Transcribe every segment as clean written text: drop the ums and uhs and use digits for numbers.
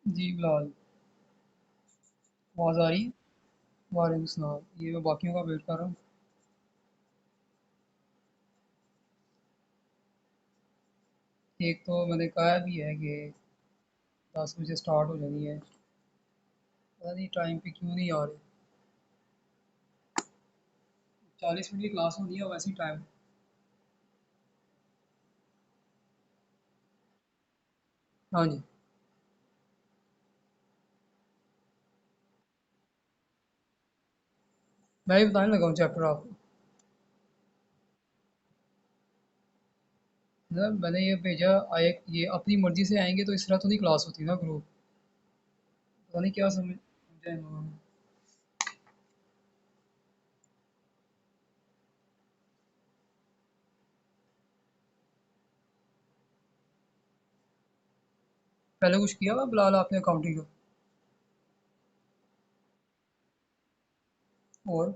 जी बिलाल, आवाज़ आ रही है? वालेकुम सलाम। ये मैं बाकियों का वेट कर रहा हूँ। एक तो मैंने कहा भी है कि 10 बजे स्टार्ट हो जानी है। पता नहीं टाइम पे क्यों नहीं आ रहे। 40 मिनट की क्लास होनी है वैसे ही टाइम। हाँ जी। मैं भी बताने लगा हूँ चैप्टर आपको। मैंने ये भेजा। आए ये अपनी मर्जी से आएंगे तो इस तरह तो नहीं क्लास होती ना ग्रुप। पता नहीं क्या समझा इन लोगों ने। पहले कुछ किया हुआ बिलाल आपने अकाउंटिंग का? और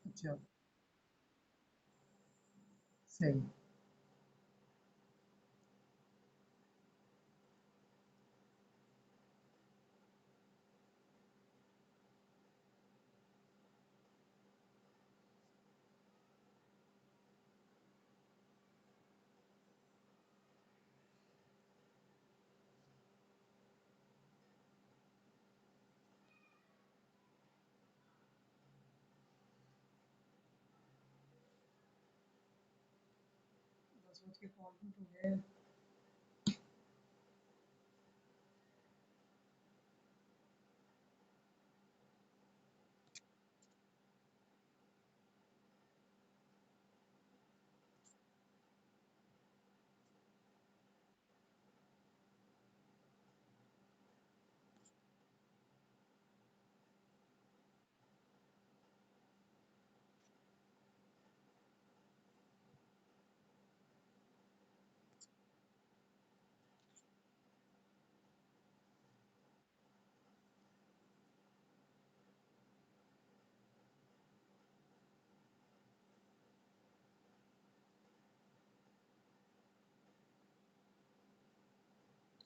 अच्छा, सही। 10 बज के 5 मिनट हो गए।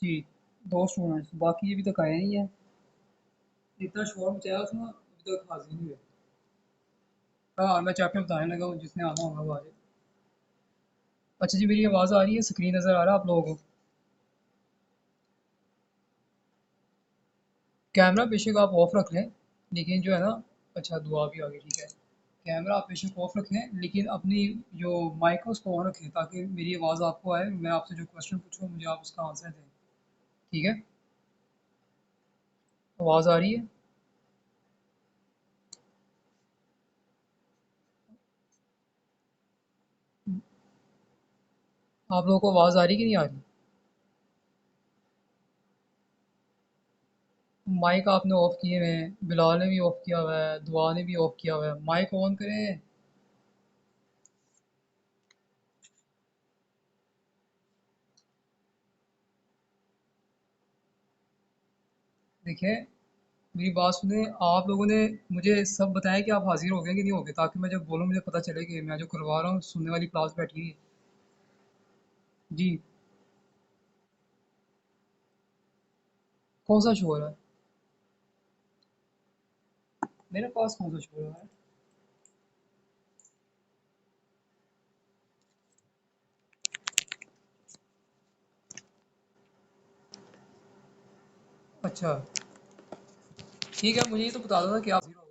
जी, दो स्टूडेंट्स बाकी अभी तक आए नहीं है। इतना शोर मचाया उसने अभी तक हाजिर नहीं हुए। हाँ, मैं चैप्टर बताने लगा हूँ, जिसने आना होगा वो आ जाए। अच्छा जी, मेरी आवाज़ आ रही है? स्क्रीन नज़र आ रहा है आप लोगों को? कैमरा बेशक आप ऑफ रख लें, लेकिन जो है ना। अच्छा, दुआ भी आ गई, ठीक है। कैमरा आप बेशक ऑफ रख लें, लेकिन अपनी जो माइक है उसको ऑन रखें, ताकि मेरी आवाज़ आपको आए। मैं आपसे जो क्वेश्चन पूछूँ मुझे आप उसका आंसर दें। ठीक है? आवाज़ आ रही है? आप लोगों को आवाज़ आ रही कि नहीं आ रही? माइक आपने ऑफ किए हुए हैं, बिलाल ने भी ऑफ किया हुआ है, दुआ ने भी ऑफ किया हुआ है। माइक ऑन करें। देखिए, मेरी बात सुने। आप लोगों ने मुझे सब बताया कि आप हाजिर हो गए कि नहीं हो गए, ताकि मैं जब बोलूँ मुझे पता चले कि मैं जो करवा रहा हूँ सुनने वाली क्लास बैठी हुई है। जी। कौन सा शोर है? मेरे पास कौन सा शोर है? अच्छा, ठीक है, मुझे ये तो बता दो ना कि आप हाजिर हो।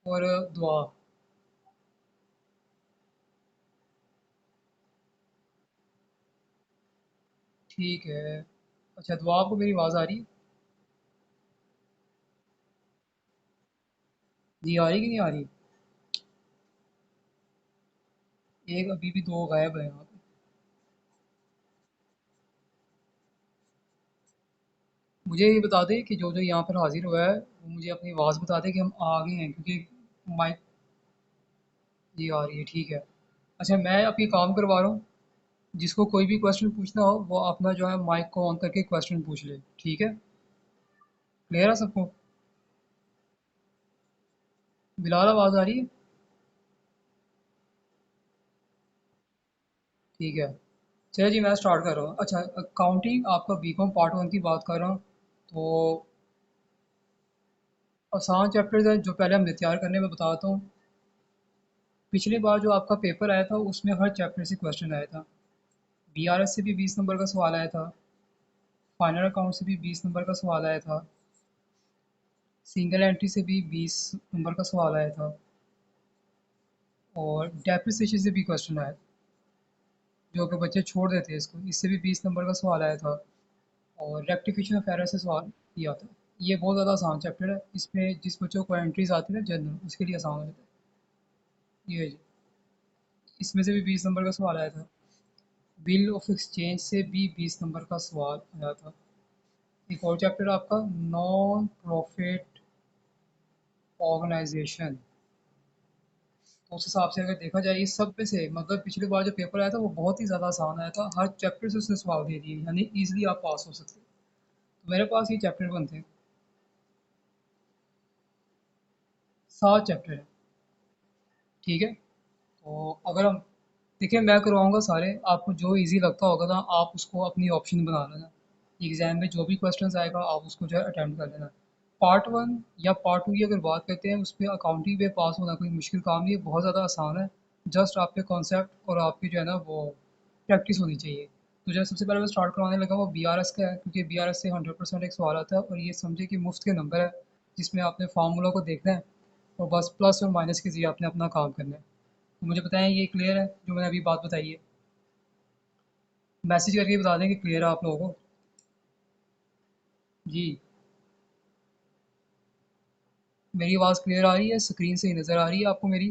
और दुआ। ठीक है। अच्छा, दुआ आपको मेरी आवाज़ आ रही है? जी, आ रही कि नहीं आ रही? एक अभी भी दो गायब है यहाँ पे। मुझे ये बता दें कि जो जो यहाँ पर हाजिर हुआ है वो मुझे अपनी आवाज़ बता दे कि हम आ गए हैं, क्योंकि माइक। जी, आ रही है, ठीक है। अच्छा, मैं अब ये काम करवा रहा हूँ। जिसको कोई भी क्वेश्चन पूछना हो वो अपना जो है माइक को ऑन करके क्वेश्चन पूछ ले। ठीक है? क्लियर है सबको? बिलाल, आवाज़ आ रही है? ठीक है। चलिए जी, मैं स्टार्ट कर रहा हूँ। अच्छा, अकाउंटिंग आपका बीकॉम पार्ट वन की बात कर रहा हूँ। तो आसान चैप्टर्स हैं जो पहले हम तैयार करने में बताता हूँ। पिछली बार जो आपका पेपर आया था उसमें हर चैप्टर से क्वेश्चन आया था। बीआरएस से भी 20 नंबर का सवाल आया था। फाइनल अकाउंट से भी 20 नंबर का सवाल आया था। सिंगल एंट्री से भी 20 नंबर का सवाल आया था। और डेप्रिसिएशन से भी क्वेश्चन आया, जो कि बच्चे छोड़ देते हैं इसको, इससे भी 20 नंबर का सवाल आया था। और रेक्टिफिकेशन ऑफ एरर से सवाल किया था। ये बहुत ज़्यादा आसान चैप्टर है। इसमें जिस बच्चों को एंट्रीज आती है ना जनरल, उसके लिए आसान हो जाता है ये जी। इसमें से भी 20 नंबर का सवाल आया था। बिल ऑफ एक्सचेंज से भी 20 नंबर का सवाल आया था। एक और चैप्टर आपका नॉन प्रॉफिट ऑर्गेनाइजेशन। तो उस हिसाब से अगर देखा जाए इस सब में से, मतलब पिछली बार जो पेपर आया था वो बहुत ही ज़्यादा आसान आया था। हर चैप्टर से उसने सवाल दे दिए, यानी ईजिली आप पास हो सकते हैं। तो मेरे पास ये चैप्टर बनते हैं, 7 चैप्टर हैं। ठीक है। तो अगर हम देखिए, मैं करवाऊँगा सारे, आपको जो ईज़ी लगता होगा ना आप उसको अपनी ऑप्शन बना लेना। एग्ज़ाम में जो भी क्वेश्चंस आएगा आप उसको जो है अटेम्प्ट कर लेना। पार्ट 1 या पार्ट 2 की अगर बात करते हैं, उस पे अकाउंटिंग पे पास होना कोई मुश्किल काम नहीं है, बहुत ज़्यादा आसान है। जस्ट आपके कॉन्सेप्ट और आपकी जो है ना वो प्रैक्टिस होनी चाहिए। तो जो सबसे पहले मैं स्टार्ट करवाने लगा वो बीआरएस का है, क्योंकि बीआरएस से 100% एक सवाल आता है और ये समझे कि मुफ्त के नंबर है, जिसमें आपने फार्मूला को देखना है और बस प्लस और माइनस के ज़रिए आपने अपना काम करना है। तो मुझे बताएं ये क्लियर है जो मैंने अभी बात बताई है? मैसेज करके बता दें कि क्लियर है आप लोगों को। जी। मेरी आवाज़ क्लियर आ रही है, स्क्रीन से ही नज़र आ रही है आपको मेरी?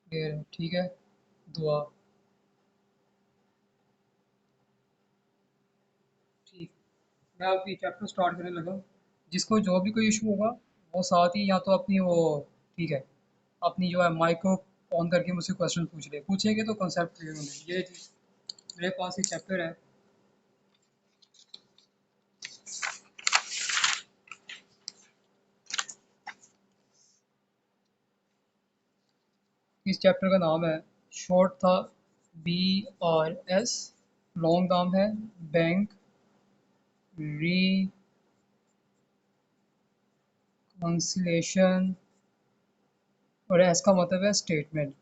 क्लियर है, ठीक है। दुआ। ठीक। मैं अब ये चैप्टर स्टार्ट करने लगा। जिसको जो भी कोई इशू होगा वो साथ ही या तो अपनी वो, ठीक है, अपनी जो है माइक को ऑन करके मुझसे क्वेश्चन पूछेंगे तो कॉन्सेप्ट क्लियर होंगे। ये जी, मेरे पास एक चैप्टर है। इस चैप्टर का नाम है, शॉर्ट था BRS, लॉन्ग नाम है बैंक रिकन्सिलेशन, और एस का मतलब है स्टेटमेंट।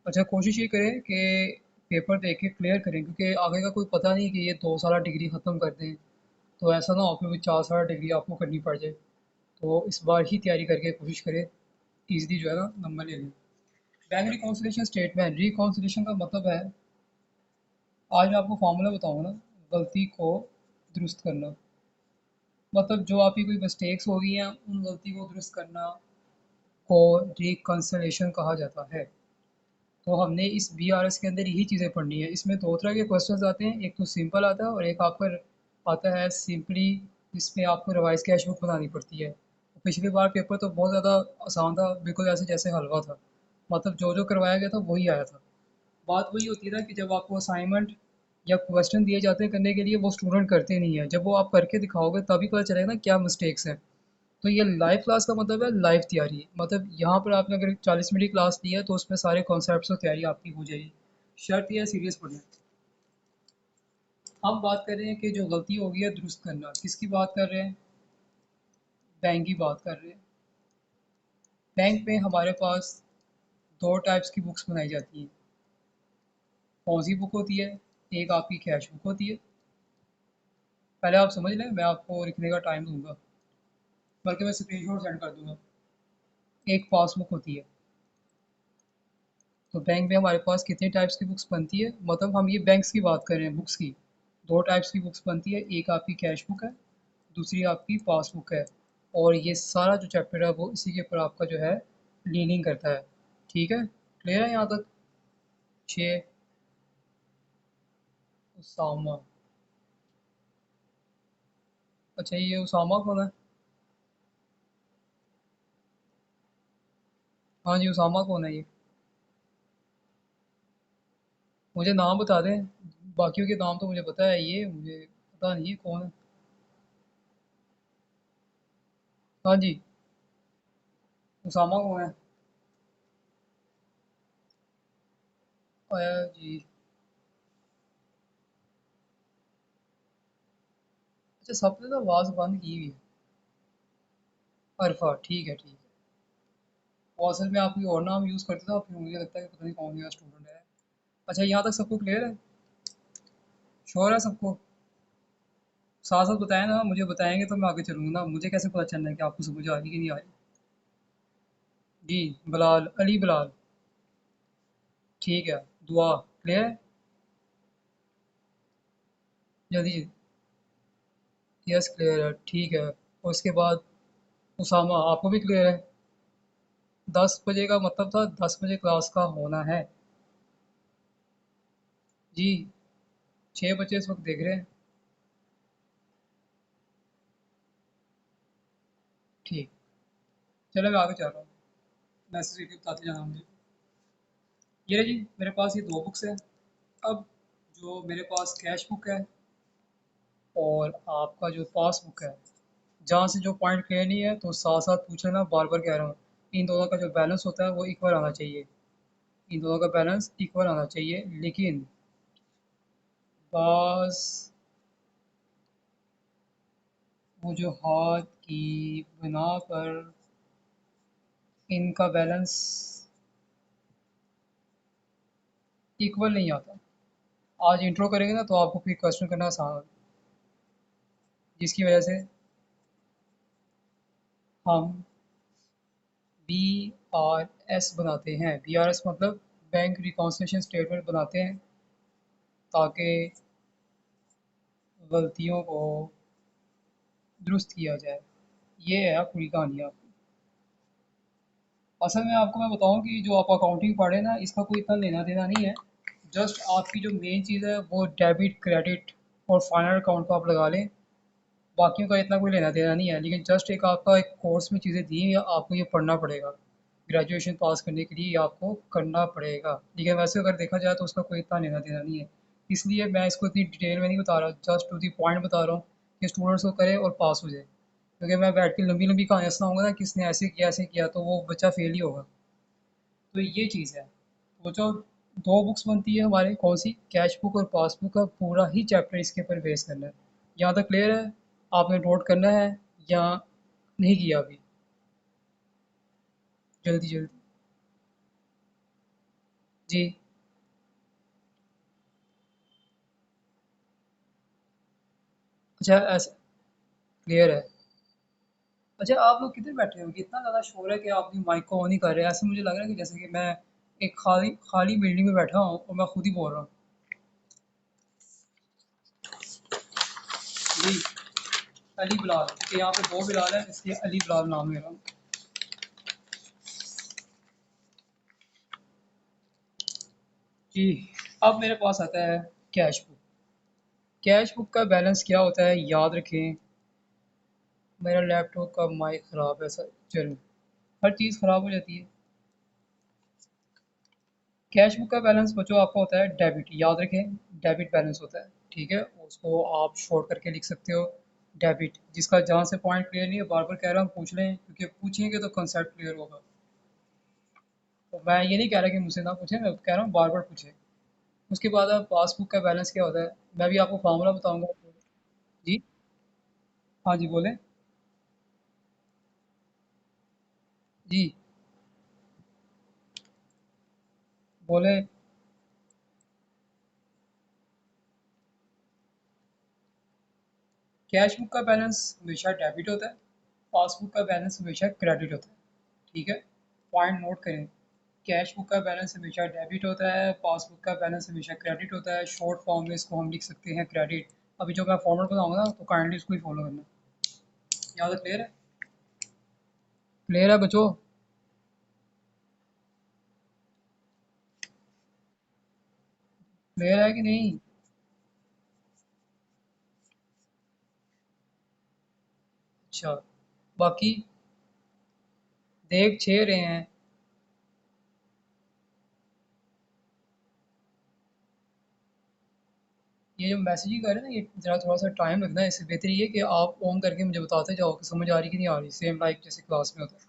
अच्छा, कोशिश ये करें कि पेपर देख के क्लियर करें, क्योंकि आगे का कोई पता नहीं कि ये 2 साल डिग्री ख़त्म कर दें। तो ऐसा ना हो कि 4 साल डिग्री आपको करनी पड़ जाए। तो इस बार ही तैयारी करके कोशिश करें ईज़िली जो है ना नंबर ले लें। बैंक रिकॉन्सिलेशन स्टेटमेंट, रिकॉन्सिलेशन का मतलब है, आज मैं आपको फॉर्मूला बताऊंगा ना, गलती को दुरुस्त करना। मतलब जो आपकी कोई मिस्टेक्स हो गई हैं उन गलती को दुरुस्त करना को रिकन्सिलेशन कहा जाता है। तो हमने इस बीआरएस के अंदर यही चीज़ें पढ़नी है। इसमें 2 तरह के क्वेश्चंस आते हैं, एक तो सिंपल आता है और एक आपका आता है सिंपली, जिसमें आपको रिवाइज कैश बुक बनानी पड़ती है। पिछली बार पेपर तो बहुत ज़्यादा आसान था, बिल्कुल ऐसे जैसे हलवा था। मतलब जो जो करवाया गया था वही आया था। बात वही होती है ना कि जब आपको असाइनमेंट या क्वेश्चन दिए जाते हैं करने के लिए, वो स्टूडेंट करते नहीं है। जब वो आप करके दिखाओगे तभी पता चलेगा ना क्या मिस्टेक्स हैं। तो ये लाइव क्लास का मतलब है लाइव तैयारी। मतलब यहाँ पर आपने अगर 40 मिनट की क्लास ली है तो उसमें सारे कॉन्सेप्ट्स और तैयारी आपकी हो जाएगी। शर्त यह है सीरियस पढ़ना। हम बात कर रहे हैं कि जो गलती हो गई है दुरुस्त करना, किसकी बात कर रहे हैं? बैंक की बात कर रहे हैं। बैंक में हमारे पास 2 टाइप्स की बुक्स बनाई जाती हैं। कौन सी बुक होती है? एक आपकी कैश बुक होती है। पहले आप समझ लें, मैं आपको लिखने का टाइम दूंगा, बल्कि मैं स्क्रीनशॉट सेंड कर दूंगा। एक पासबुक होती है। तो बैंक में हमारे पास कितने टाइप्स की बुक्स बनती है, मतलब हम ये बैंक्स की बात कर रहे हैं बुक्स की। 2 टाइप्स की बुक्स बनती है, एक आपकी कैश बुक है, दूसरी आपकी पासबुक है। और ये सारा जो चैप्टर है वो इसी के ऊपर आपका जो है लीनिंग करता है। ठीक है, क्लियर है यहाँ तक? 6। उसामा। अच्छा, ये उसामा कौन है? हाँ जी, उसामा कौन है ये? मुझे नाम बता दें, बाकियों के नाम तो मुझे पता है, ये मुझे पता नहीं है कौन है। हाँ जी। उसामा कौन है? जी। अच्छा, सबने तो आवाज़ बंद की हुई है। अरफा, ठीक है ठीक है। वो असल में आप कोई और नाम यूज़ करते थे, फिर मुझे लगता है कि पता नहीं कौन नया स्टूडेंट है। अच्छा, यहाँ तक सबको क्लियर है? श्योर है सबको? साथ साथ बताएं ना, मुझे बताएंगे तो मैं आगे चलूंगा ना, मुझे कैसे पता चलना है कि आपको समझ आ रही कि नहीं आ रही? जी। बिलाल, अली बिलाल। ठीक है। दुआ क्लियर है? जल्दी जल्दी। यस क्लियर है, ठीक है। और उसके बाद उसामा, आपको भी क्लियर है? 10 बजे का मतलब था 10 बजे क्लास का होना है। जी। 6 बच्चे इस वक्त देख रहे हैं। ठीक। चलो मैं आगे चल रहा हूँ। मैसेज बताते जाना मुझे। ये रही जी, मेरे पास ये दो बुक्स हैं। अब जो मेरे पास कैश बुक है और आपका जो पासबुक है, जहाँ से जो पॉइंट क्लियर नहीं है तो साथ साथ पूछ लेना, बार बार कह रहा हूँ। इन दोनों का जो बैलेंस होता है वो इक्वल आना चाहिए। इन दोनों का बैलेंस इक्वल आना चाहिए, लेकिन बस वजूहात की बिना पर इनका बैलेंस इक्वल नहीं आता। आज इंट्रो करेंगे ना तो आपको फिर क्वेश्चन करना आसान होगा, जिसकी वजह से हम बी आर एस बनाते हैं। बी आर एस मतलब बैंक रिकॉन्सिलेशन स्टेटमेंट बनाते हैं, ताकि गलतियों को दुरुस्त किया जाए। ये है पूरी कहानी आपकी। असल में आपको मैं बताऊं कि जो आप अकाउंटिंग पढ़े ना, इसका कोई इतना लेना देना नहीं है। जस्ट आपकी जो मेन चीज़ है वो डेबिट, क्रेडिट और फाइनल अकाउंट को आप लगा लें। बाकियों का इतना कोई लेना देना नहीं है, लेकिन जस्ट एक आपका एक कोर्स में चीज़ें दी हैं, या आपको ये पढ़ना पड़ेगा। ग्रेजुएशन पास करने के लिए ये आपको करना पड़ेगा, लेकिन वैसे अगर देखा जाए तो उसका कोई इतना लेना देना नहीं है। इसलिए मैं इसको इतनी डिटेल में नहीं बता रहा, जस्ट टू दी पॉइंट बता रहा हूँ कि स्टूडेंट्स को करे और पास हो जाए। क्योंकि मैं बैठ के लंबी लंबी कहानियाँ सुनाऊंगा ना, किसने ऐसे किया तो वो बच्चा फेल ही होगा। तो ये चीज़ है। वो जो दो बुक्स बनती है हमारे, कौन सी, कैश बुक और पासबुक का पूरा ही चैप्टर इसके ऊपर बेस करना है। यहाँ तक क्लियर है? आपने नोट करना है या नहीं किया अभी? जल्दी जल्दी। जी। अच्छा, ऐसा क्लियर है? अच्छा, आप लोग किधर बैठे हो? इतना ज़्यादा शोर है कि आप अपनी माइक को ऑन ही कर रहे हैं। ऐसे मुझे लग रहा है कि जैसे कि मैं एक खाली खाली बिल्डिंग में बैठा हूँ और मैं खुद ही बोल रहा हूँ। जी। अली बिलाल, क्योंकि यहाँ पे दो बिलाल है इसलिए अली बिलाल नाम ले रहा हूँ। जी। अब मेरे पास आता है कैश बुक। कैश बुक का बैलेंस क्या होता है, याद रखें। मेरा लैपटॉप का माइक ख़राब है सर। चलो, हर चीज़ ख़राब हो जाती है। कैश बुक का बैलेंस बच्चों आपका होता है डेबिट, याद रखें। डेबिट बैलेंस होता है, ठीक है। उसको आप शॉर्ट करके लिख सकते हो डेबिट। जिसका जहाँ से पॉइंट क्लियर नहीं है, बार बार कह रहा हूँ पूछ लें, क्योंकि पूछेंगे तो कंसेप्ट क्लियर होगा। तो मैं ये नहीं कह रहा कि मुझसे ना पूछें, मैं कह रहा हूँ बार बार पूछें। उसके बाद अब पासबुक का बैलेंस क्या होता है, मैं भी आपको फार्मूला बताऊंगा। जी। हाँ जी, बोलें। जी। बोले। कैश बुक का बैलेंस हमेशा डेबिट होता है, पासबुक का बैलेंस हमेशा क्रेडिट होता है, ठीक है। पॉइंट नोट करें। कैश बुक का बैलेंस हमेशा डेबिट होता है, पासबुक का बैलेंस हमेशा क्रेडिट होता है। शॉर्ट फॉर्म में इसको हम लिख सकते हैं क्रेडिट। अभी जो मैं फॉर्मेट बताऊंगा ना, तो काइंडली इसको ही फॉलो करना। याद है? क्लियर है? क्लियर है बच्चों? क्लियर है कि नहीं? अच्छा। बाकी देख छे रहे हैं। ये जो मैसेजिंग कर रहे हैं ना, ये ज़रा थोड़ा सा टाइम लगना है। इससे बेहतर ये है कि आप ऑन करके मुझे बताते जाओ कि समझ आ रही कि नहीं आ रही, सेम लाइक जैसे क्लास में होता है।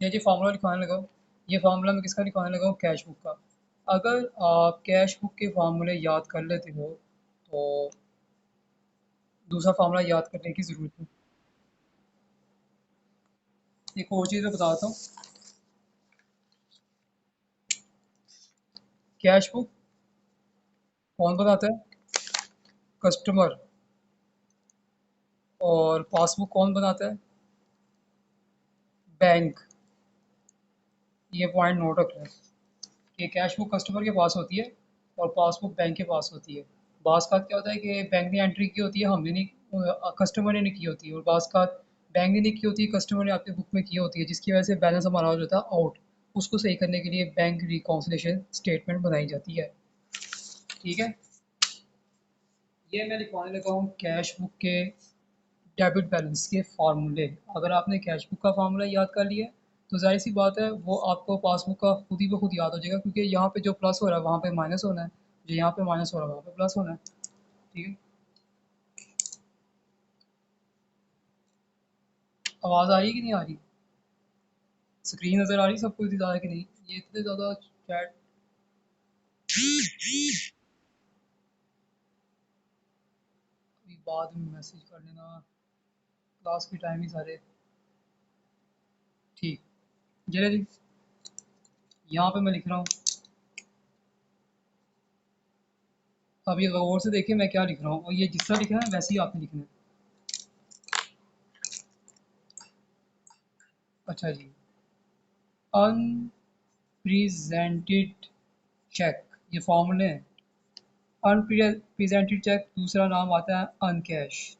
ये जो फार्मूला लिखाने लगा हूँ, ये फार्मूला मैं किसका लिखाने लगा हूँ, कैश बुक का। अगर आप कैश बुक के फार्मूले याद कर लेते हो तो दूसरा फार्मूला याद करने की ज़रूरत नहीं। एक और चीज़ मैं बताता हूँ। कैश बुक कौन बनाता है, कस्टमर। और पासबुक कौन बनाता है, बैंक। ये पॉइंट नोट रख लें कि कैश बुक कस्टमर के पास होती है और पासबुक बैंक के पास होती है। बाज़ का क्या होता है कि बैंक ने एंट्री की होती है, हमने नहीं, कस्टमर ने नहीं की होती है। और बाज़ का बैंक ने नहीं की होती है, कस्टमर ने आपकी बुक में की होती है, जिसकी वजह से बैलेंस हमारा हो जाता है आउट। उसको सही करने के लिए बैंक रिकॉन्सिलेशन स्टेटमेंट बनाई जाती है। ठीक है, ये मैं लिखवाने लगा हूँ कैश बुक के डेबिट बैलेंस के फार्मूले। अगर आपने कैश बुक का फार्मूला याद कर लिया तो जाहिर सी बात है वो आपको पासबुक का खुद ही ब खुद याद हो जाएगा, क्योंकि यहाँ पे जो प्लस हो रहा है वहाँ पे माइनस होना है, जो यहाँ पे माइनस हो रहा है वहाँ पे प्लस होना है। ठीक है, आवाज़ आ रही है कि नहीं आ रही, स्क्रीन नज़र आ रही है सबको इतनी ज़्यादा कि नहीं, ये इतने ज़्यादा चैट। अभी बाद में मैसेज कर लेना, क्लास के टाइम ही सारे। ठीक, जरा जी, यहाँ पे मैं लिख रहा हूँ। अब ये गौर से देखिए मैं क्या लिख रहा हूँ, और ये जिस तरह लिखना है वैसे ही आपने लिखना है। अच्छा जी, अनप्रेजेंटेड चेक, ये फॉर्मूले हैं। अनप्रेजेंटेड चेक दूसरा नाम आता है अनकैश।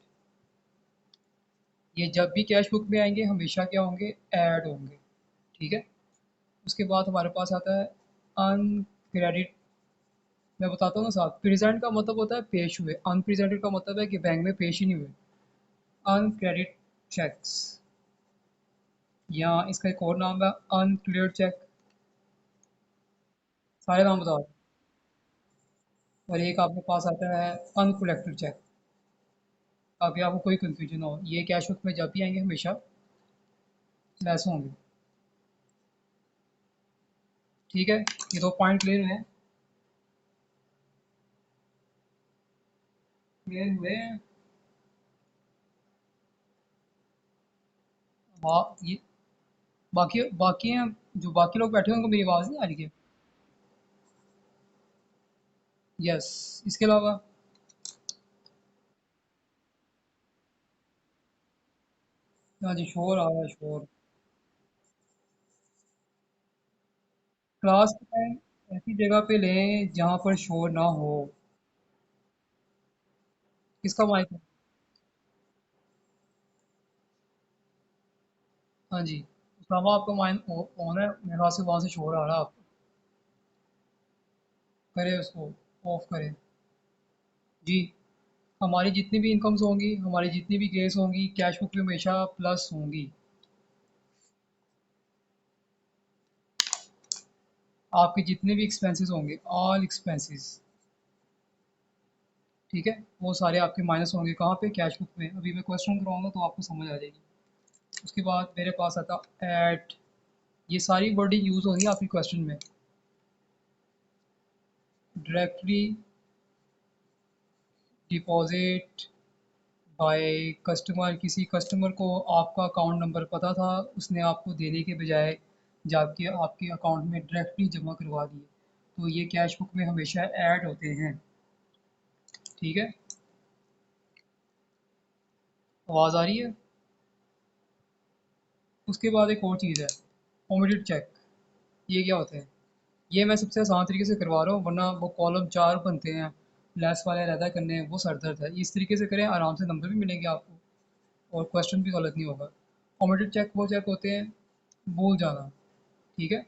ये जब भी कैश बुक में आएंगे हमेशा क्या होंगे, ऐड होंगे। ठीक है, उसके बाद हमारे पास आता है अनक्रेडिट। मैं बताता हूँ ना साहब, प्रेजेंट का मतलब होता है पेश हुए, अनप्रेजेंटेड का मतलब है कि बैंक में पेश ही नहीं हुए। अनक्रेडिट चेक्स, या इसका एक और नाम है अनक्लियर्ड चेक। सारे नाम बताओ। और एक आपके पास आता है अनकलेक्टेड चेक। ताकि आपको कोई कंफ्यूजन ना हो, ये कैश बुक में जब भी आएंगे हमेशा लेस होंगे। ठीक है, ये दो पॉइंट क्लियर हुए, क्लियर हुए। ये बाकी बाकी हैं, जो बाकी लोग बैठे हैं उनको मेरी आवाज़ नहीं आ रही है। यस, इसके अलावा हाँ जी, शोर आ रहा है, शोर। क्लास के टाइम ऐसी जगह पे लें जहाँ पर शोर ना हो। किसका माइक है? हाँ जी, उसामा आपका माइक ऑन है, मेरे ख्याल से वहाँ से शोर आ रहा है आपको। करें उसको, ऑफ करें। जी, हमारी जितनी भी इनकम्स होंगी, हमारी जितनी भी गेस होंगी, कैश बुक में हमेशा प्लस होंगी। आपके जितने भी एक्सपेंसेस होंगे, ऑल एक्सपेंसेस, ठीक है, वो सारे आपके माइनस होंगे कहाँ पे, कैश बुक में। अभी मैं क्वेश्चन कराऊंगा तो आपको समझ आ जाएगी। उसके बाद मेरे पास आता एट। ये सारी वर्डिंग यूज़ होगी आपकी क्वेश्चन में। डायरेक्टली डिपॉजिट बाय कस्टमर, किसी कस्टमर को आपका अकाउंट नंबर पता था, उसने आपको देने के बजाय जाके आपके अकाउंट में डायरेक्टली जमा करवा दिए, तो ये कैश बुक में हमेशा ऐड होते हैं। ठीक है, आवाज़ आ रही है। उसके बाद एक और चीज़ है, ओमिटेड चेक। ये क्या होते हैं, ये मैं सबसे आसान तरीके से करवा रहा हूँ, वरना वो कॉलम 4 बनते हैं, लेस वाले अलहदा करने हैं, वो सर दर्द है। इस तरीके से करें, आराम से नंबर भी मिलेंगे आपको और क्वेश्चन भी गलत नहीं होगा। ओमिटेड चेक वो चेक होते हैं, भूल जाना। ठीक है,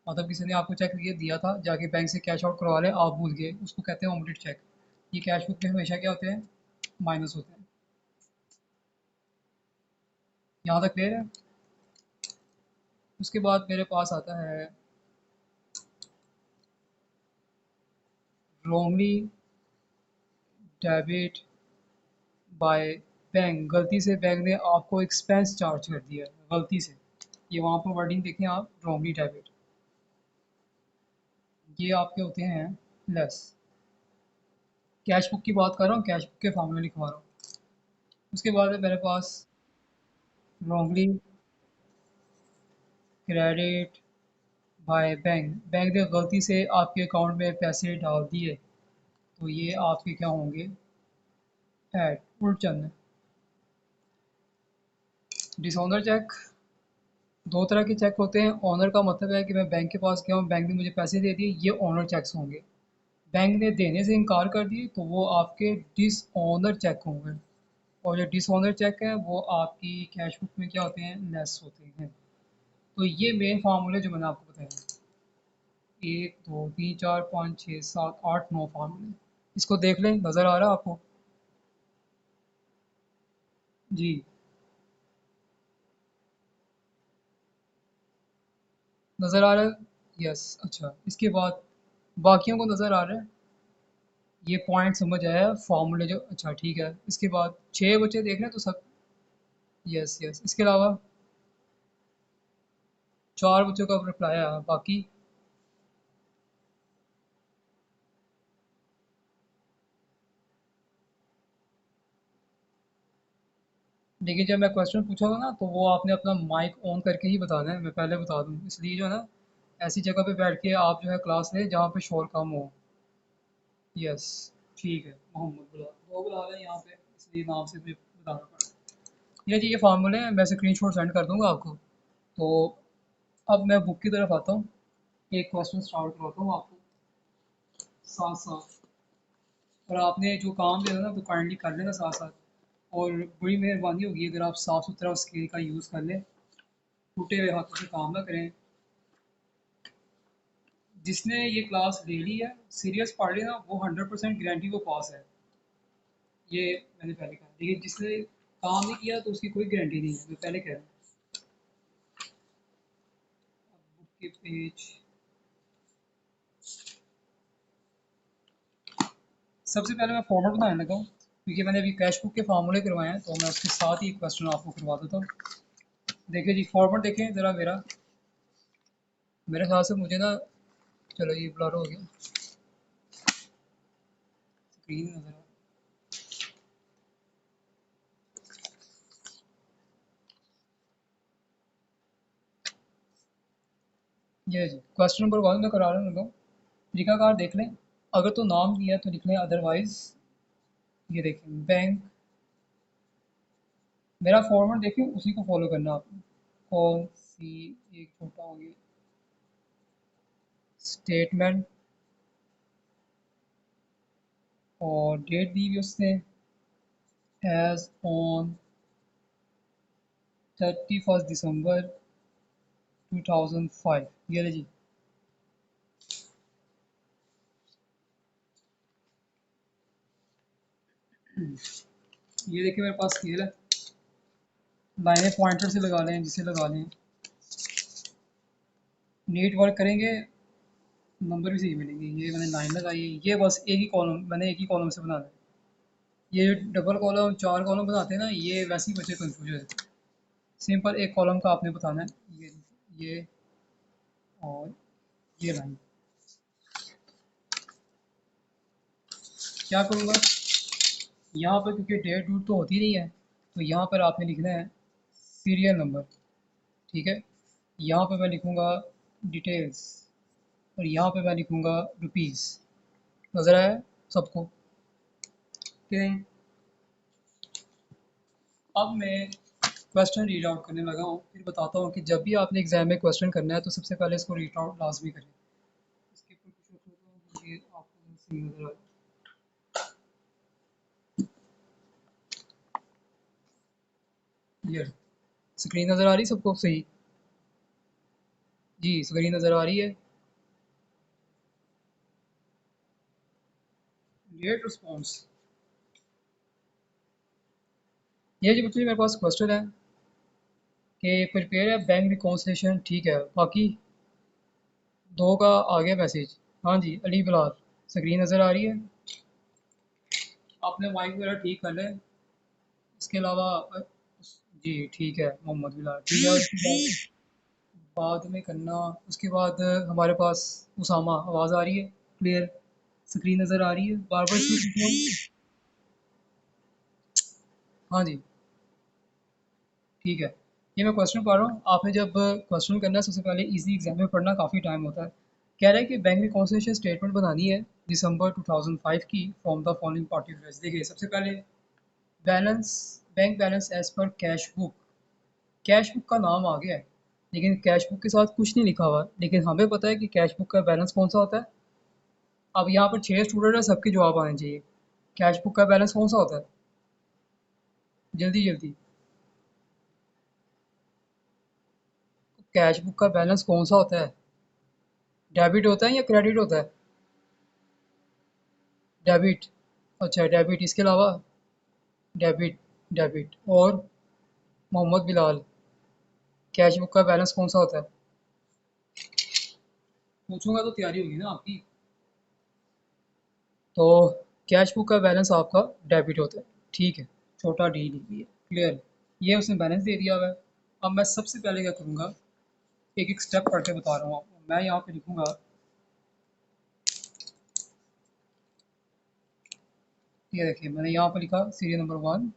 मतलब किसी ने आपको चेक दिया था, जाके बैंक से कैश आउट करवा लें, आप भूल गए, उसको कहते हैं ओमिटेड चेक। ये कैश बुक में हमेशा क्या होते हैं, माइनस होते हैं। यहाँ तक क्लियर है। उसके बाद मेरे पास आता है रॉन्गली डेबिट बाय बैंक। गलती से बैंक ने आपको एक्सपेंस चार्ज कर दिया, गलती से। ये वहाँ पर वर्डिंग देखें आप, रॉन्गली डेबिट, ये आपके होते हैं लेस। कैश बुक की बात कर रहा हूँ, कैश बुक के फॉर्मूले लिखवा रहा हूँ। उसके बाद है मेरे पास wrongly credit by bank, bank ने गलती से आपके अकाउंट में पैसे डाल दिए, तो ये आपके क्या होंगे, ऐड उल्ट चंद। डिसऑनर चेक, दो तरह के चेक होते हैं। ऑनर का मतलब है कि मैं बैंक के पास गया हूँ, बैंक ने मुझे पैसे दे दिए, ये ऑनर चेक्स होंगे। बैंक ने देने से इनकार कर दिए तो वो आपके डिसऑनर चेक होंगे। और जो डिसऑनर चेक है वो आपकी कैश बुक में क्या होते हैं, लेस होते हैं। तो ये मेन फार्मूले जो मैंने आपको बताया, 1 2 3 4 5 6 7 8 9 फार्मूले, इसको देख लें, नज़र आ रहा है आपको? जी, नज़र आ रहा है, यस। अच्छा, इसके बाद बाकियों को नज़र आ रहा है, ये पॉइंट समझ आया फार्मूले जो, अच्छा ठीक है। इसके बाद 6 बचे देख लें तो सब, यस यस। इसके अलावा 4 बच्चों का रिप्लाई आया, बाकी देखिए जब मैं क्वेश्चन पूछूंगा ना तो वो आपने अपना माइक ऑन करके ही बताना है, मैं पहले बता दूं, इसलिए जो है ना, ऐसी जगह पे बैठ के आप जो है क्लास लें जहाँ पे शोर कम हो। यस, ठीक है। मोहम्मद बुला, वो बुला रहे हैं यहाँ पे, इसलिए नाम से भी बताना पड़ा। ये जी, ये फार्मूले हैं, मैं स्क्रीनशॉट सेंड कर दूंगा आपको। तो अब मैं बुक की तरफ आता हूँ, एक क्वेश्चन स्टार्ट करवाता हूँ आपको साथ साथ। और आपने जो काम देना ना तो काइंडली कर लेना साथ साथ। और बड़ी मेहरबानी होगी अगर आप साफ़ सुथरा स्केल का यूज़ कर लें, टूटे हुए हाथों से काम ना करें। जिसने ये क्लास ले ली है, सीरियस पढ़ ली ना, वो 100% गारंटी वो पास है। ये मैंने पहले कहा, लेकिन जिसने काम नहीं किया तो उसकी कोई गारंटी नहीं है, मैं पहले कह रहा हूँ। बुक के पेज, सबसे पहले मैं फॉर्मेट बनाने लगा हूँ, क्योंकि मैंने अभी कैश बुक के फार्मूले करवाए हैं, तो मैं उसके साथ ही क्वेश्चन आपको करवा देता हूँ। देखिए जी, फॉर्मेट देखें ज़रा मेरा, मेरे ख्याल से मुझे ना, चलो ये ब्लर हो गया, स्क्रीन नज़र आ, ये जी क्वेश्चन नंबर 1 में करा रहा हूँ। तरीकाकार देख लें, अगर तो नाम दिया तो लिख लें, अदरवाइज ये देखें बैंक। मेरा फॉर्मेट देखिए, उसी को फॉलो करना आपको। कौन सी, एक छोटा हो गया, स्टेटमेंट, और डेट दी हुई उसने एज ऑन 31 दिसंबर 2005, ये ले जी। ये देखिए मेरे पास स्केल है, लाइनें पॉइंटर से लगा लें, जिसे लगा लें, नीट वर्क करेंगे, नंबर भी सही मिलेंगे। ये मैंने लाइन लगाई है, ये बस एक ही कॉलम, मैंने एक ही कॉलम से बनाना है। ये डबल कॉलम, चार कॉलम बनाते हैं ना, ये वैसे ही बच्चे कंफ्यूज हो जाते हैं। सिंपल एक कॉलम का आपने बताना है, ये और ये लाइन। क्या करूँगा, यहाँ पर क्योंकि डेट डूट तो होती नहीं है, तो यहाँ पर आपने लिखना है सीरियल नंबर, ठीक है। यहाँ पर मैं लिखूँगा डिटेल्स, और यहाँ पे मैं लिखूँगा रुपीज़। नज़र आया सबको कि नहीं? अब मैं क्वेश्चन रीड आउट करने लगा हूँ, फिर बताता हूँ कि जब भी आपने एग्जाम में क्वेश्चन करना है तो सबसे पहले इसको रीड आउट लाजमी करें। इसके ऊपर कुछ होता है, ये आपको सही नज़र आ रहा है। ये स्क्रीन नज़र आ रही है सबको सही? जी, स्क्रीन नज़र आ रही है। लेट रिस्पॉन्स, ये जो बच्चे मेरे पास क्वेश्चन है कि प्रिपेयर है बैंक रिकॉन्सिलेशन, ठीक है, बाकी दो का आ गया मैसेज। हाँ जी, अली बिलाल, स्क्रीन नज़र आ रही है? आपने माइक वगैरह ठीक कर लें। इसके अलावा जी ठीक है, मोहम्मद बिलाल, ठीक है। उसके बाद बाद में करना। उसके बाद हमारे पास उसामा, आवाज़ आ रही है क्लियर? स्क्रीन नज़र आ रही है? बार बार इसमें पूछ रहा हूँ। हाँ जी, ठीक है। ये मैं क्वेश्चन पढ़ रहा हूँ, आपने जब क्वेश्चन करना है सबसे पहले इजी एग्जाम में पढ़ना काफ़ी टाइम होता है। कह रहा है कि बैंक रिकॉन्सिलिएशन स्टेटमेंट बनानी है दिसंबर 2005 की फ्रॉम द फॉलोइंग पार्टिकुलर्स। देखिए सबसे पहले balance, bank balance as per cash book. Cash book का नाम आ गया है, लेकिन कैश बुक के साथ कुछ नहीं लिखा हुआ, लेकिन हमें पता है कि कैश बुक का बैलेंस कौन सा होता है। अब यहाँ पर 6 स्टूडेंट है, सबके जवाब आने चाहिए। कैश बुक का बैलेंस कौन सा होता है? जल्दी जल्दी। कैश बुक का बैलेंस कौन सा होता है? डेबिट होता है या क्रेडिट होता है? डेबिट। अच्छा डेबिट, इसके अलावा? Debit, debit. और मोहम्मद बिलाल, कैश बुक का बैलेंस कौन सा होता है? पूछूंगा तो तैयारी होगी ना आपकी। तो कैश बुक का बैलेंस आपका डेबिट होता है, ठीक है। छोटा डी लिख लिया, क्लियर। ये उसने बैलेंस दे दिया हुआ है। अब मैं सबसे पहले क्या करूँगा, एक एक स्टेप पढ़ के बता रहा हूँ आपको। मैं यहाँ पे लिखूंगा, ये देखिए मैंने यहाँ पे लिखा सीरियल नंबर 1।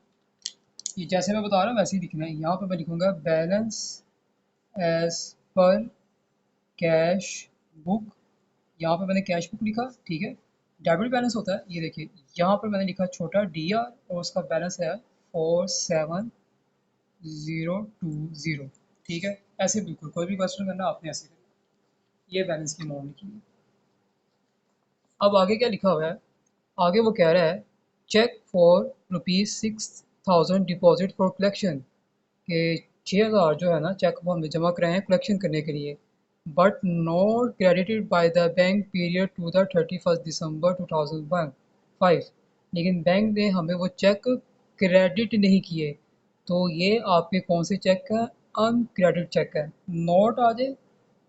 ये जैसे मैं बता रहा हूँ वैसे ही लिखना है। यहाँ पे मैं लिखूंगा balance as per cash book. यहाँ पे मैंने कैश बुक लिखा, ठीक है। डेबिट बैलेंस होता है, ये देखिए यहाँ पर मैंने लिखा छोटा डी आर, और उसका बैलेंस है 47,020, ठीक है। ऐसे बिल्कुल कोई भी क्वेश्चन करना आपने ऐसे करना। ये बैलेंस की अमाउंट लिखी है। अब आगे क्या लिखा हुआ है? आगे वो कह रहा है cheque for ₹6,000 deposit for collection, कि 6,000 जो है ना चेक वो हमने जमा कराए हैं कलेक्शन करने के लिए, but not credited by the bank period to the 31 December 2005। लेकिन बैंक ने हमें वो चेक क्रेडिट नहीं किए। तो ये आपके कौन से चेक का अनक्रेडिट चेक है? नॉट आ जाए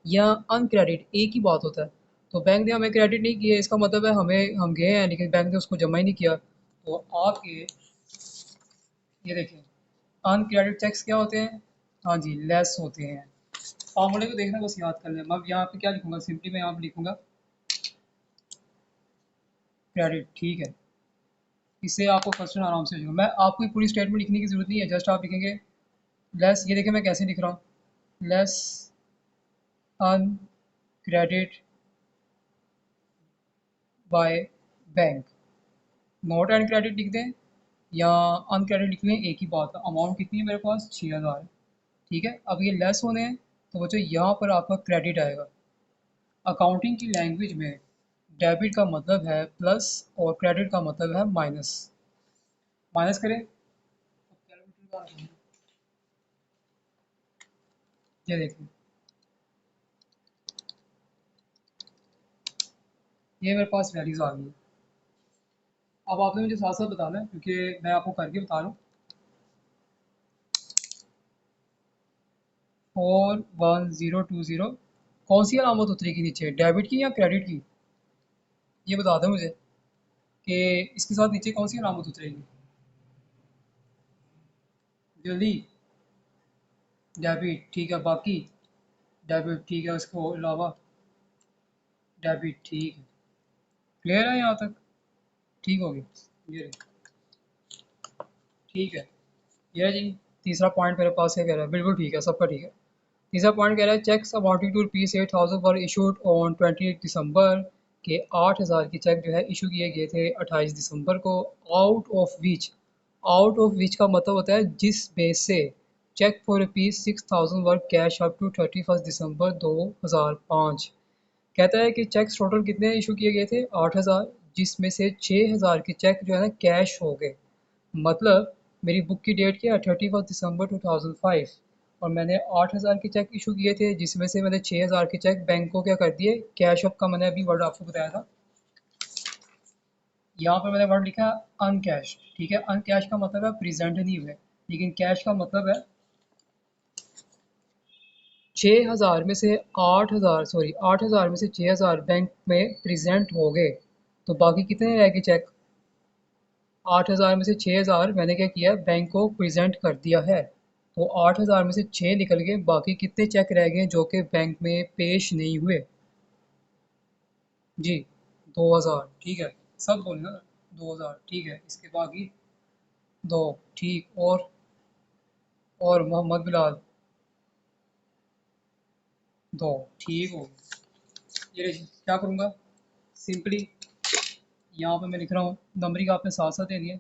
या अनक्रेडिट एक ही बात होता है। तो बैंक ने हमें क्रेडिट नहीं किए, इसका मतलब है हमें, हम गए हैं लेकिन बैंक ने उसको जमा ही नहीं किया। तो आपके, ये देखें, अनक्रेडिट चेक्स क्या होते हैं? हाँ जी, लेस होते हैं। फॉर्मूले को देखना, बस याद कर लें। मैं अब यहाँ पे क्या लिखूंगा, सिंपली मैं यहाँ पे लिखूंगा क्रेडिट, ठीक है। इससे आपको क्वेश्चन आराम से हो जाएगा। मैं आपको पूरी स्टेटमेंट लिखने की जरूरत नहीं है, जस्ट आप लिखेंगे लेस। ये देखें मैं कैसे लिख रहा हूँ, लेस अनक्रेडिट बाय बैंक। नॉट अनक्रेडिट लिख दें या अनक्रेडिट लिख लें, एक ही बात है। अमाउंट कितनी है मेरे पास? 6,000, ठीक है। अब ये लेस होने हैं, तो बच्चों यहाँ पर आपका क्रेडिट आएगा। अकाउंटिंग की लैंग्वेज में डेबिट का मतलब है प्लस और क्रेडिट का मतलब है माइनस। माइनस करें, ये देखिए, ये मेरे पास वैल्यूज़ आ गई है। अब आपने मुझे साथ साथ बताना है, क्योंकि मैं आपको करके बता रहा हूँ। 41020, कौन सी अलामत उतरेगी नीचे, डेबिट की या क्रेडिट की? ये बता दें मुझे कि इसके साथ नीचे कौन सी अलामत उतरेगी जल्दी। डेबिट, ठीक है। बाकी डेबिट, ठीक है। उसके अलावा डेबिट, ठीक है। क्लियर है यहाँ तक? ठीक हो गया ये रही, ठीक है। ये जी तीसरा पॉइंट मेरे पास है, कह रहा है बिल्कुल ठीक है, सबका ठीक है। तीसरा पॉइंट कह रहा है cheques amounting to ₹8,000 were issued on 28 December, के 8,000 के चेक जो है इशू किए गए थे 28 दिसंबर को। Out of which, out of which का मतलब होता है जिस बेस से cheque for ₹6,000 were cash up to 31 December 2005। कहता है कि चेक्स टोटल कितने इशू किए गए थे? 8,000, जिसमें से 6,000 के चेक जो है ना कैश हो गए। मतलब मेरी बुक की डेट क्या है? 31 दिसंबर 2005, और मैंने 8,000 के चेक इशू किए थे, जिसमें से मैंने 6,000 के चेक बैंक को क्या कर दिए, कैश अप का मैंने अभी वर्ड आपको बताया था। यहाँ पर मैंने वर्ड लिखा अनकैश, ठीक है। अनकैश का मतलब है प्रेजेंट नहीं हुए, लेकिन कैश का मतलब है 6,000 में से 8,000, सॉरी 8,000 में से 6,000 बैंक में प्रेजेंट हो गए, तो बाकी कितने रह गए चेक? 8,000 में से 6,000 मैंने क्या किया, बैंक को प्रेजेंट कर दिया है। वो 8,000 में से 6 निकल गए, बाकी कितने चेक रह गए जो कि बैंक में पेश नहीं हुए? जी, 2,000 ठीक है। सब बोलना, 2,000 ठीक है। इसके बाकी दो, ठीक। और मोहम्मद बिलाल, दो, ठीक हो गया। ये क्या करूँगा, सिंपली यहाँ पे मैं लिख रहा हूँ, नंबरिंग आपने साथ साथ दे दिए।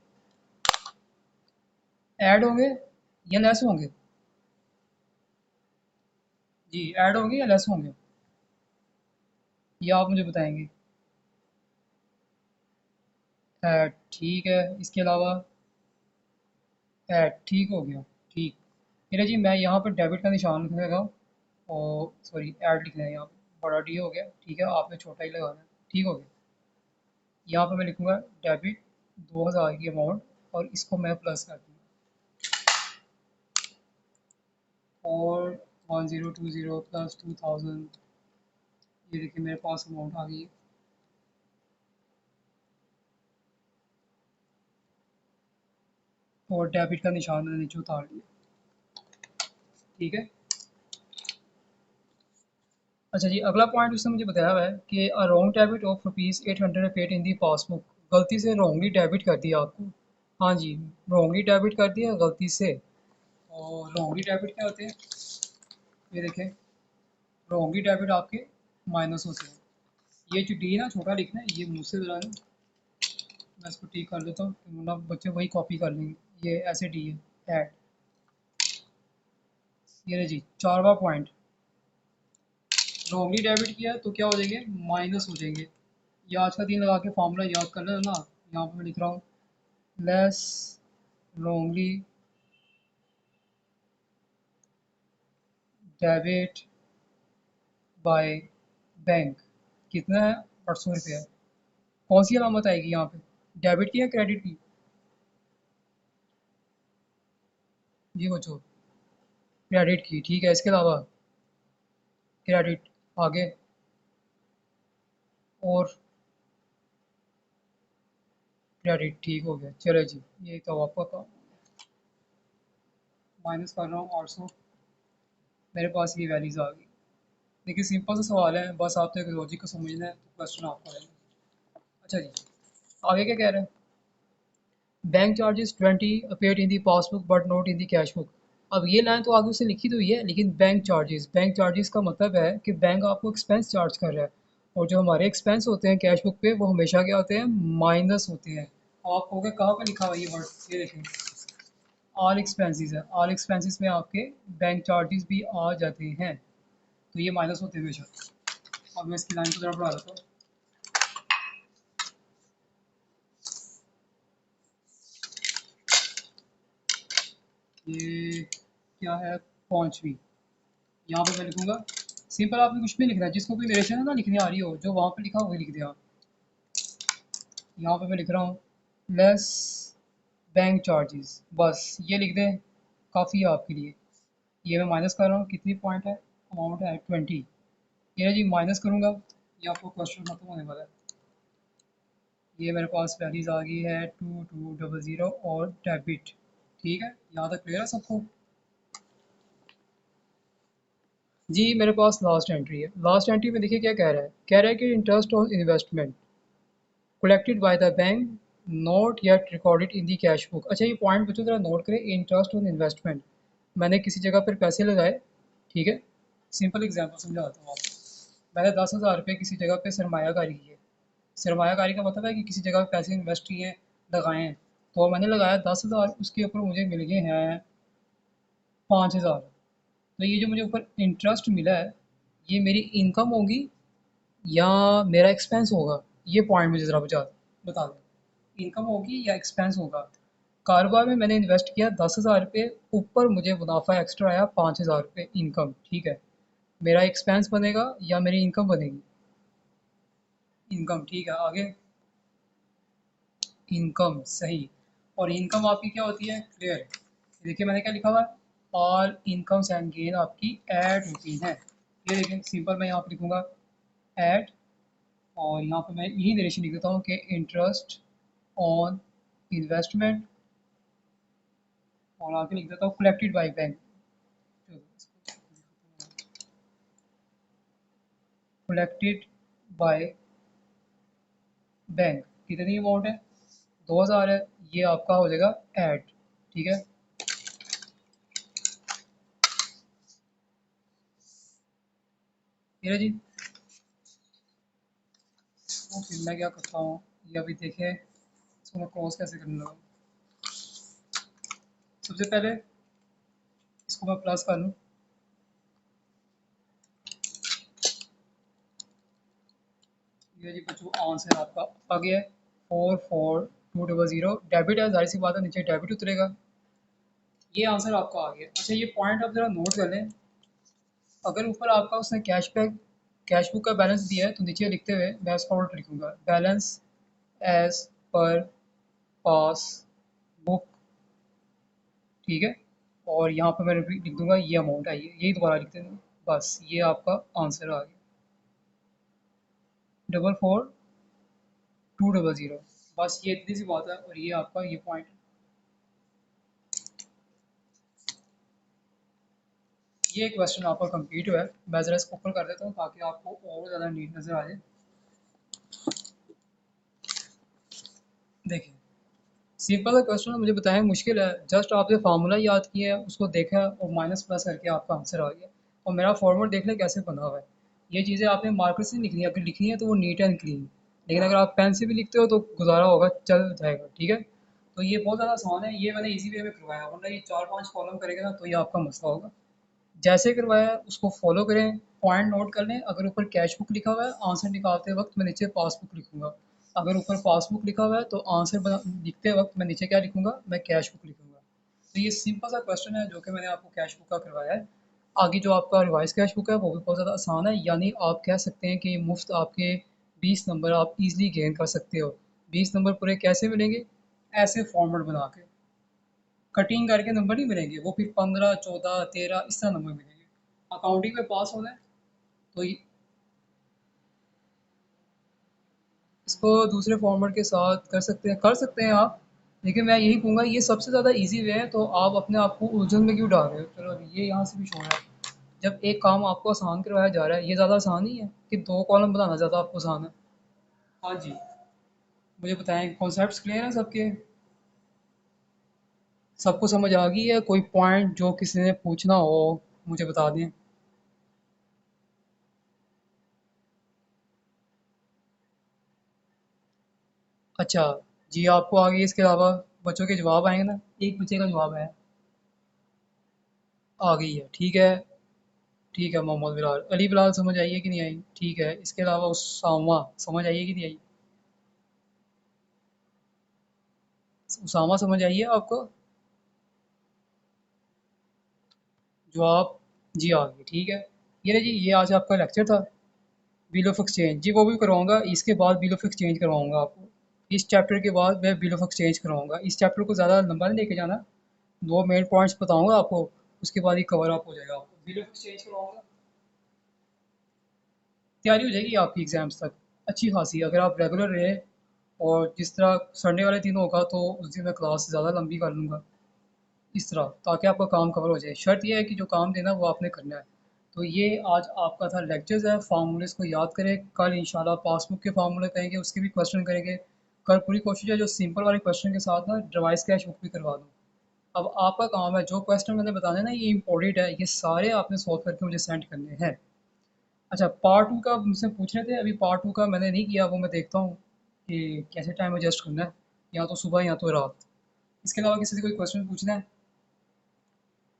ऐड होंगे या लेस होंगे? जी, ऐड होंगे या लेस होंगे, ये आप मुझे बताएंगे। ऐड ठीक है। इसके अलावा ऐड ठीक हो गया, ठीक। मेरा जी मैं यहाँ पर डेबिट का निशान लिख देगा, और सॉरी ऐड लिखना है यहाँ पे, बड़ा डी हो गया, ठीक है, आपने छोटा ही लगाना है, ठीक हो गया। यहाँ पे मैं लिखूँगा डेबिट 2,000 की अमाउंट, और इसको मैं प्लस कर दूँगा, और 1020 प्लस 2,000, ये देखिए मेरे पास अमाउंट आ गई है। और डेबिट का निशान मैंने नीचे उतार लिया, ठीक है। अच्छा जी, अगला पॉइंट उसने मुझे बताया हुआ है कि a wrong debit of ₹800 paid in the passbook. गलती से रॉन्गली डेबिट कर दिया आपको। हाँ जी, रॉन्गली डेबिट कर दिया गलती से। और रॉन्गली डेबिट क्या होते हैं, ये देखें, रॉन्गली डेबिट आपके माइनस होते हैं। ये जो डी है ना, छोटा लिखना है, ये मुँह से ज़रा ना, मैं इसको ठीक कर देता हूँ, वरना बच्चे वही कॉपी कर लेंगे। ये ऐसे डी है, ऐड। ये रहे जी, चारवा पॉइंट, रॉन्गली डेबिट किया तो क्या हो जाएंगे, माइनस हो जाएंगे। ये आज का दिन लगा के फॉर्मूला याद कर लेना। यहाँ पे मैं लिख रहा हूँ, less wrongly debit by bank, कितना है, 800 रुपया। कौन सी अलामत आएगी यहाँ पे, डेबिट की या क्रेडिट की? जी बच्चों, क्रेडिट की, ठीक है। इसके अलावा क्रेडिट, आगे, और क्रेडिट, ठीक हो गया। चलो जी, ये तो आपका काम। माइनस कर रहा हूँ 800, मेरे पास ये वैल्यूज़ आ गई। देखिए सिंपल सा सवाल है, बस आपको एक लॉजिक को समझना है तो क्वेश्चन आपका है। अच्छा जी, आगे क्या कह रहे हैं, bank charges 20 appear in the passbook but not in the cash book. अब ये लाइन तो आगे उससे लिखी तो हुई है, लेकिन बैंक चार्जेस का मतलब है कि बैंक आपको एक्सपेंस चार्ज कर रहा है, और जो हमारे एक्सपेंस होते हैं कैश बुक पे, वो हमेशा क्या होते हैं, माइनस होते हैं। आप कहोगे कहाँ पे लिखा हुआ है ये वर्ड, ये देखें, ऑल एक्सपेंसेस है, ऑल एक्सपेंसेस में आपके बैंक चार्जेस भी आ जाते हैं, तो ये माइनस होते हैं हमेशा। अब मैं इसकी लाइन को जरा बढ़ा देता हूँ। ये क्या है, पाँचवीं, यहाँ पे मैं लिखूंगा, सिंपल आपने कुछ भी लिखना है, जिसको कोई वेरिएशन ना लिखनी आ रही हो, जो वहाँ पे लिखा हो वही लिख दिया। यहाँ पे मैं लिख रहा हूँ, लेस बैंक चार्जेस, बस ये लिख दें, काफ़ी है आपके लिए। ये मैं माइनस कर रहा हूँ, कितनी पॉइंट है, अमाउंट है 20। ये जी माइनस करूँगा, ये आपको क्वेश्चन खत्म होने वाला है। ये मेरे पास वैल्यूज आ गई है 2200 और डेबिट, ठीक है। यहाँ तक क्लियर है सबको? जी मेरे पास लास्ट एंट्री है। लास्ट एंट्री में देखिए क्या कह रहा है, कह रहा है कि interest on investment collected by the bank not yet recorded in the cash book। अच्छा ये पॉइंट बच्चों ज़रा नोट करें, इंटरेस्ट ऑन इन्वेस्टमेंट, मैंने किसी जगह पर पैसे लगाए, ठीक है। सिंपल एग्जांपल समझाता हूँ आपको। मैंने 10,000 रुपये किसी जगह पे सरमायाकारी की है। सरमायाकारी का मतलब है कि किसी जगह पे पैसे इन्वेस्ट किए हैं, लगाए हैं। तो मैंने लगाया 10,000, उसके ऊपर मुझे मिल गए हैं 5,000। तो ये जो मुझे ऊपर इंटरेस्ट मिला है, ये मेरी इनकम होगी या मेरा एक्सपेंस होगा? ये पॉइंट मुझे ज़रा बता दो, इनकम होगी या एक्सपेंस होगा? कारोबार में मैंने इन्वेस्ट किया 10,000 रुपये, ऊपर मुझे मुनाफा एक्स्ट्रा आया 5,000 रुपये इनकम, ठीक है। मेरा एक्सपेंस बनेगा या मेरी इनकम बनेगी? इनकम, ठीक है। आगे, इनकम, सही। और इनकम आपकी क्या होती है, क्लियर। देखिए मैंने क्या लिखा हुआ है, ऑल इनकम्स एंड गेन आपकी ऐड होती हैं। ये देखें, सिंपल मैं यहाँ पर लिखूँगा ऐड, और यहाँ पे मैं यही नरेशन लिख देता हूँ कि इंटरेस्ट ऑन इन्वेस्टमेंट, और आगे लिख देता हूँ collected by bank. Collected by bank, कितनी अमाउंट है? 2000 है। ये आपका हो जाएगा ऐड, ठीक है। ठीक है जी। तो फिर मैं क्या करता हूँ, ये अभी देखें इसको मैं क्रॉस कैसे करने लगा। सबसे पहले इसको मैं प्लस कर लूँ। ये जी बच्चों आंसर आपका आ गया है 44200। डेबिट है, जाहिर सी बात है नीचे डेबिट उतरेगा। ये आंसर आपका आ गया। अच्छा, ये पॉइंट आप जरा नोट कर लें। अगर ऊपर आपका उसने कैश बुक का बैलेंस दिया है तो नीचे लिखते हुए मैं इसका उल्टा लिखूंगा, बैलेंस एज पर पास बुक, ठीक है। और यहाँ पे मैं लिख दूंगा ये अमाउंट आई है, यही दोबारा लिख देना। बस ये आपका आंसर आ गया, 44200। बस ये इतनी सी बात है और ये आपका ये पॉइंट। ये क्वेश्चन आपका कंप्लीट हुआ है। मैं ज़रा इसको ओपन कर देता हूँ ताकि आपको और ज़्यादा नीट नज़र आ जाए। देखिए, सिंपल सा क्वेश्चन है, मुझे बताएं मुश्किल है। जस्ट आपने फार्मूला याद किया है, उसको देखा और माइनस प्लस करके आपका आंसर आ गया। और मेरा फॉर्मूला देख लें कैसे बना हुआ है। ये चीज़ें आपने मार्कर से नहीं लिखनी है, अगर लिखनी है तो वो नीट एंड क्लीन। लेकिन अगर आप पेन से भी लिखते हो तो गुजारा होगा, चल जाएगा, ठीक है। तो ये बहुत ज़्यादा आसान है, ये मैंने इजी वे में करवाया, वरना ये 4-5 कॉलम करेगा ना तो ये आपका मसला होगा। जैसे करवाया उसको फॉलो करें, पॉइंट नोट कर लें। अगर ऊपर कैश बुक लिखा हुआ है, आंसर निकालते वक्त मैं नीचे पासबुक लिखूंगा। अगर ऊपर पासबुक लिखा हुआ है तो लिखते वक्त मैं नीचे क्या लिखूंगा, मैं कैश बुक लिखूंगा। तो ये सिंपल सा क्वेश्चन है जो कि मैंने आपको कैश बुक का करवाया है। आगे जो आपका रिवाइज कैश बुक है वो भी बहुत ज़्यादा आसान है, यानी आप कह सकते हैं कि मुफ्त आपके 20 नंबर आप इजीली गेन कर सकते हो। 20 नंबर पूरे कैसे मिलेंगे? ऐसे फॉर्मेट बना के, कटिंग करके नंबर नहीं मिलेंगे, वो फिर 15, 14, 13 इस तरह नंबर मिलेंगे। अकाउंटिंग में पास होना है तो इसको दूसरे फॉर्मेट के साथ कर सकते हैं आप। लेकिन मैं यही कहूँगा ये सबसे ज़्यादा इजी वे है, तो आप अपने आप को उलझन में क्यों डाल रहे हो। चलो अभी ये यहाँ से भी छोड़ा है। जब एक काम आपको आसान करवाया जा रहा है, ये ज़्यादा आसान नहीं है कि 2 कॉलम बनाना ज़्यादा आपको आसान है। हाँ जी, मुझे बताएं कॉन्सेप्ट्स क्लियर हैं सबके? सबको समझ आ गई है? कोई पॉइंट जो किसी ने पूछना हो मुझे बता दें। अच्छा जी, आपको आगे इसके अलावा बच्चों के जवाब आएंगे ना? एक बच्चे का जवाब है, आ गई है, ठीक है। ठीक है, मोहम्मद बिलाल, अली बिलाल समझ आई है कि नहीं आई? ठीक है, इसके अलावा उसामा समझ आई है कि नहीं आई? उसामा समझ आई है आपको? जवाब जी आ गई, ठीक है। ये ना जी, ये आज आपका लेक्चर था बिल ऑफ एक्सचेंज जी, वो भी करवाऊंगा इसके बाद। बिल ऑफ एक्सचेंज करवाऊंगा आपको इस चैप्टर के बाद। मैं बिल ऑफ एक्सचेंज करवाऊंगा इस चैप्टर को, ज़्यादा लंबा नहीं लेके जाना। 2 मेन पॉइंट्स बताऊंगा आपको, उसके बाद ही कवर अप हो जाएगा। आपको बिल ऑफ एक्सचेंज करवाऊंगा, तैयारी हो जाएगी आपकी एग्ज़ाम्स तक अच्छी खासी, अगर आप रेगुलर रहे। और जिस तरह संडे वाले दिन होगा तो उस दिन मैं क्लास ज़्यादा लंबी कर लूँगा, इस तरह, ताकि आपका काम कवर हो जाए। शर्त ये है कि जो काम देना वो आपने करना है। तो ये आज आपका था लेक्चर्स है, फार्मूलेस को याद करें। कल इंशाल्लाह पासबुक के फार्मूले करेंगे, उसके भी क्वेश्चन करेंगे। कल पूरी कोशिश है जो सिंपल वाले क्वेश्चन के साथ ना रिवाइज कैश बुक भी करवा दूँ। अब आपका काम है, जो क्वेश्चन मैंने बताने ना ये इंपॉर्टेंट है, ये सारे आपने सॉल्व करके मुझे सेंड करने हैं। अच्छा, पार्ट टू का मुझसे पूछ रहे थे, अभी पार्ट टू का मैंने नहीं किया, वो मैं देखता हूँ कि कैसे टाइम एडजस्ट करना है, या तो सुबह या तो रात। इसके अलावा किसी से कोई क्वेश्चन पूछना है?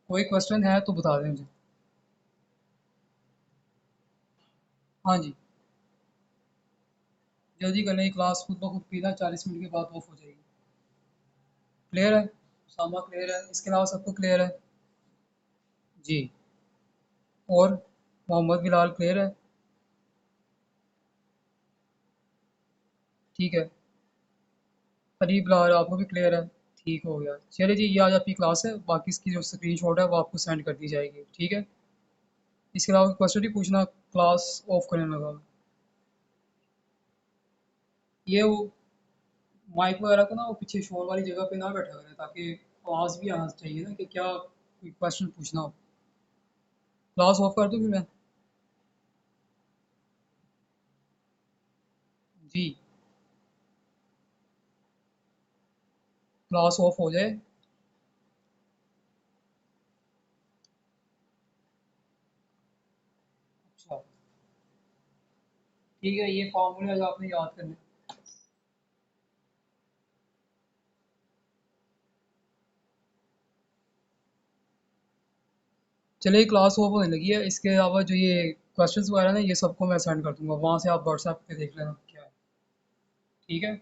कोई क्वेश्चन है तो बता दें मुझे। हाँ जी, जल्दी कर लें, क्लास खुद ब खुद पीना 40 मिनट के बाद ऑफ हो जाएगी। क्लियर है? सामा क्लियर है? इसके अलावा सबको क्लियर है? जी। और मोहम्मद बिलाल क्लियर है? ठीक है। अली बिलाल आपको भी क्लियर है? ठीक हो गया, चलिए जी, ये आज आपकी क्लास है, बाकी इसकी जो स्क्रीनशॉट है वो आपको सेंड कर दी जाएगी, ठीक है। इसके अलावा क्वेश्चन ही पूछना, क्लास ऑफ करने लगा मैं। ये वो माइक वगैरह को ना वो पीछे शोर वाली जगह पे ना बैठा करें, ताकि आवाज़ भी आना चाहिए ना कि क्या कोई क्वेश्चन पूछना हो। क्लास ऑफ कर दूँ फिर मैं? जी। क्लास ऑफ हो जाए। अच्छा, ठीक है, ये फॉर्मूले आज आपने याद करने। चलिए क्लास ऑफ होने लगी है, इसके अलावा जो ये क्वेश्चंस वगैरह ना, ये सबको मैं सेंड कर दूंगा, वहाँ से आप व्हाट्सएप पे देख लेना क्या है। ठीक है।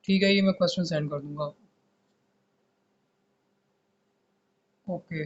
ठीक है, ये मैं क्वेश्चन सेंड कर दूंगा। ओके।